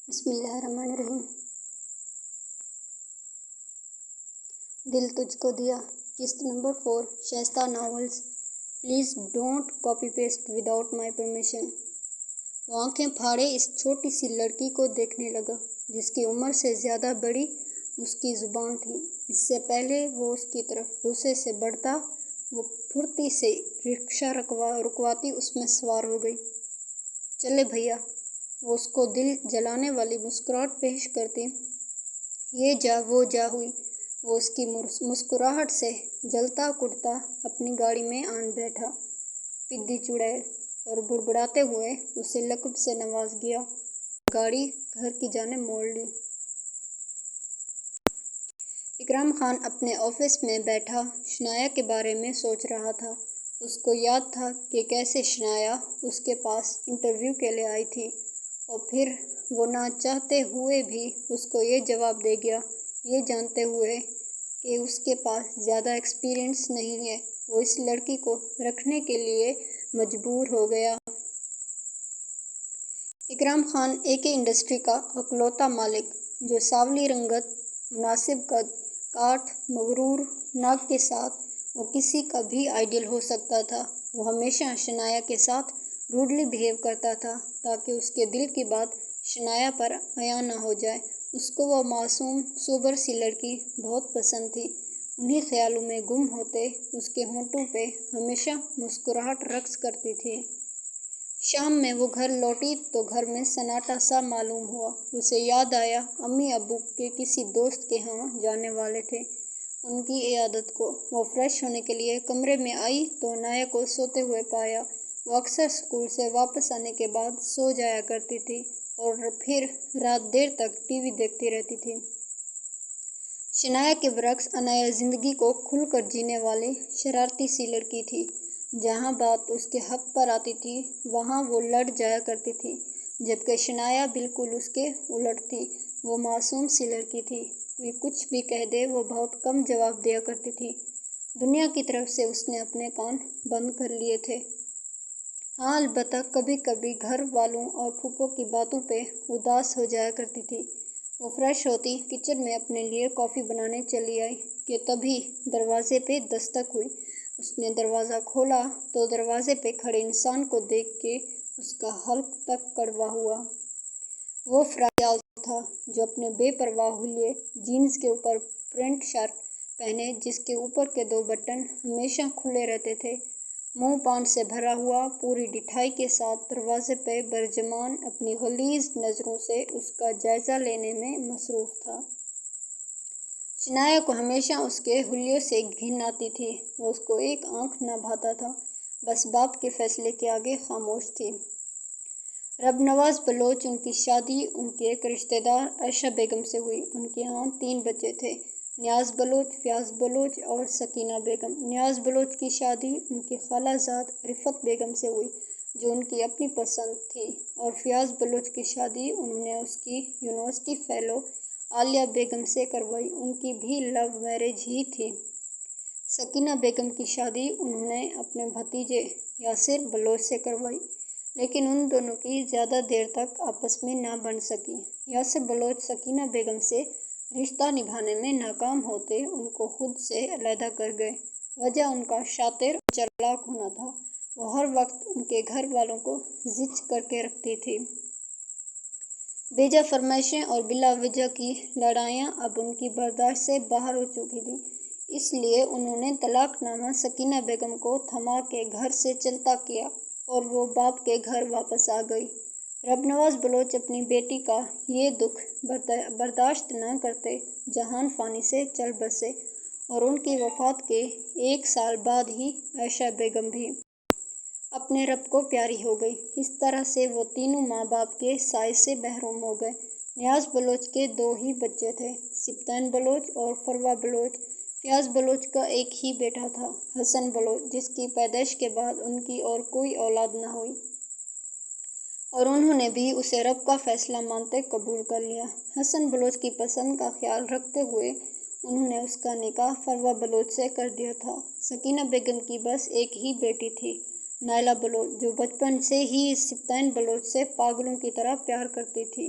بسم اللہ الرحمن الرحیم۔ دل تجھ کو دیا، قسط number 4، Shaista novels. Please don't copy paste without my permission. وہ آنکھیں پھاڑے اس چھوٹی سی لڑکی کو دیکھنے لگا جس کی عمر سے زیادہ بڑی اس کی زبان تھی۔ اس سے پہلے وہ اس کی طرف غصے سے بڑھتا، وہ پھرتی سے رکشہ رکواتی اس میں سوار ہو گئی۔ چلے بھیا، وہ اس کو دل جلانے والی مسکراہٹ پیش کرتی۔ یہ جا وہ جا ہوئی۔ وہ اس کی مسکراہٹ سے جلتا کڑتا اپنی گاڑی میں آن بیٹھا۔ پدی چڑیل، اور بڑبڑاتے ہوئے اسے لقب سے نواز گیا اور گاڑی گھر کی جانب موڑ لی۔ اکرام خان اپنے آفس میں بیٹھا شنایا کے بارے میں سوچ رہا تھا۔ اس کو یاد تھا کہ کیسے شنایا اس کے پاس انٹرویو کے لیے آئی تھی، اور پھر وہ نہ چاہتے ہوئے بھی اس کو یہ جواب دے گیا، یہ جانتے ہوئے کہ اس کے پاس زیادہ ایکسپیرئنس نہیں ہے۔ وہ اس لڑکی کو رکھنے کے لیے مجبور ہو گیا۔ اکرام خان ایک انڈسٹری کا اکلوتا مالک، جو سانولی رنگت، مناسب قد کاٹ، مغرور ناک کے ساتھ وہ کسی کا بھی آئیڈیل ہو سکتا تھا۔ وہ ہمیشہ شنایا کے ساتھ روڈلی بہیو کرتا تھا تاکہ اس کے دل کی بات شنایا پر عیاں نہ ہو جائے۔ اس کو وہ معصوم سوبر سی لڑکی بہت پسند تھی۔ انہی خیالوں میں گم ہوتے اس کے ہونٹوں پہ ہمیشہ مسکراہٹ رقص کرتی تھی۔ شام میں وہ گھر لوٹی تو گھر میں سناٹا سا معلوم ہوا۔ اسے یاد آیا امی ابو کے کسی دوست کے ہاں جانے والے تھے، ان کی عیادت کو۔ وہ فریش ہونے کے لیے کمرے میں آئی تو عنایہ کو سوتے ہوئے پایا۔ وہ اکثر اسکول سے واپس آنے کے بعد سو جایا کرتی تھی اور پھر رات دیر تک ٹی وی دیکھتی رہتی تھی۔ شنایا کے برعکس عنایہ زندگی کو کھل کر جینے والی شرارتی سی لڑکی تھی۔ جہاں بات اس کے حق پر آتی تھی وہاں وہ لڑ جایا کرتی تھی، جبکہ شنایا بالکل اس کے الٹ تھی۔ وہ معصوم سی لڑکی تھی، کوئی کچھ بھی کہہ دے وہ بہت کم جواب دیا کرتی تھی۔ دنیا کی طرف سے اس نے اپنے کان بند کر لیے تھے۔ ہاں، البتہ کبھی کبھی گھر والوں اور پھوپھو کی باتوں پہ اداس ہو جایا کرتی تھی۔ وہ فریش ہوتی کچن میں اپنے لیے کافی بنانے چلی آئی کہ تبھی دروازے پہ دستک ہوئی۔ اس نے دروازہ کھولا تو دروازے پہ کھڑے انسان کو دیکھ کے اس کا حلق تک کڑوا ہوا۔ وہ فریال تھا جو اپنے بے پرواہ حلیے، جینز کے اوپر پرنٹ شرٹ پہنے جس کے اوپر کے 2 بٹن ہمیشہ کھلے رہتے تھے، منہ پان سے بھرا ہوا پوری ڈٹھائی کے ساتھ دروازے پہ برجمان اپنی غلیظ نظروں سے اس کا جائزہ لینے میں مصروف تھا۔ شنایا کو ہمیشہ اس کے حلیوں سے گھن آتی تھی۔ وہ اس کو ایک آنکھ نہ بھاتا تھا، بس باپ کے فیصلے کے آگے خاموش تھی۔ رب نواز بلوچ، ان کی شادی ان کی ایک رشتہ دار عائشہ بیگم سے ہوئی۔ ان کے ہاں 3 بچے تھے، نیاز بلوچ، فیاض بلوچ اور سکینہ بیگم۔ نیاز بلوچ کی شادی ان کی خالہ زاد رفت بیگم سے ہوئی جو ان کی اپنی پسند تھی، اور فیاض بلوچ کی شادی انہوں نے اس کی یونیورسٹی فیلو عالیہ بیگم سے کروائی، ان کی بھی لو میرج ہی تھی۔ سکینہ بیگم کی شادی انہوں نے اپنے بھتیجے یاسر بلوچ سے کروائی، لیکن ان دونوں کی زیادہ دیر تک آپس میں نہ بن سکی۔ یاسر بلوچ سکینہ بیگم سے رشتہ نبھانے میں ناکام ہوتے ان کو خود سے علیحدہ کر گئے۔ وجہ ان کا شاطر اور چالاک ہونا تھا۔ وہ ہر وقت ان کے گھر والوں کو زچ کر کے رکھتی تھی۔ بیجا فرمائشیں اور بلا وجہ کی لڑائیاں اب ان کی برداشت سے باہر ہو چکی تھیں، اس لیے انہوں نے طلاق نامہ سکینہ بیگم کو تھما کے گھر سے چلتا کیا اور وہ باپ کے گھر واپس آ گئی۔ رب نواز بلوچ اپنی بیٹی کا یہ دکھ برداشت نہ کرتے جہان فانی سے چل بسے، اور ان کی وفات کے 1 سال بعد ہی عائشہ بیگم بھی اپنے رب کو پیاری ہو گئی۔ اس طرح سے وہ تینوں ماں باپ کے سائے سے محروم ہو گئے۔ نیاز بلوچ کے 2 ہی بچے تھے، سبطین بلوچ اور فروہ بلوچ۔ فیاض بلوچ کا ایک ہی بیٹا تھا، حسن بلوچ، جس کی پیدائش کے بعد ان کی اور کوئی اولاد نہ ہوئی، اور انہوں نے بھی اسے رب کا فیصلہ مانتے قبول کر لیا۔ حسن بلوچ کی پسند کا خیال رکھتے ہوئے انہوں نے اس کا نکاح فروہ بلوچ سے کر دیا تھا۔ سکینہ بیگم کی بس ایک ہی بیٹی تھی، نائلہ بلوچ، جو بچپن سے ہی سبطین بلوچ سے پاگلوں کی طرح پیار کرتی تھی۔